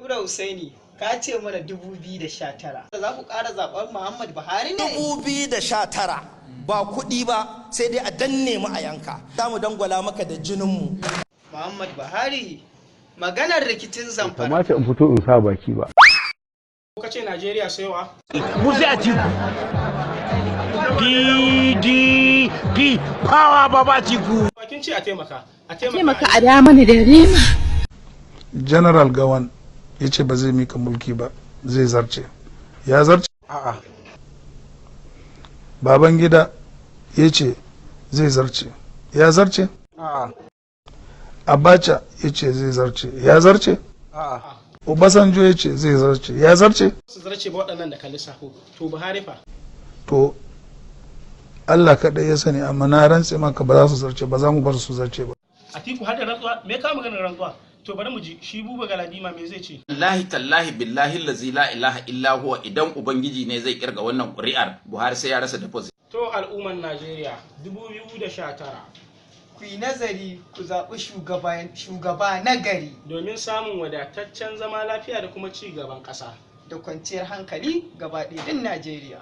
Nura Husaini, ka ce mana 2019. Za ku ƙara zaɓen Muhammad Buhari ne? 2019 ba kuɗi ba sai dai a danne mu a yanka. Za mu dangwala maka da jininmu. Muhammad Buhari, maganar rikicin Zamfara. Kamata in fito in sa baki ba. Ka ce Najeriya saiwa? Muzi a tiku. PDP power baba tiku. Kin ce a taimaka. A taimaka a da mana da rema. General Gawan ya ce ba zai mika mulki ba, zai zarce. Ya zarce? A'a. Babangida ya ce zai zarce. Ya zarce? A'a. Abacha ya ce zai zarce. Ya zarce? A'a. Obasanjo ya ce zai zarce. Ya zarce? Su zarce ba waɗannan da ka lissafo. To Buhari fa? To Allah kaɗai ya sani, amma na rantse maka ba za su zarce ba, za mu bar su zarce ba. Atiku har da rantsuwa? Me ka maganar rantsuwa? To bari mu ji shi Buba Galadima me zai ce? Wallahi tallahi billahi allazi la ilaha illa huwa, idan ubangiji ne zai kirga wannan ƙuri'ar Buhari sai ya rasa deposit. To al'umman Najeriya 2019 Ku yi nazari ku zaɓi shugaba na gari domin samun wadataccen zama lafiya da kuma ci gaban ƙasa da kwanciyar hankali gaba ɗaya din Najeriya.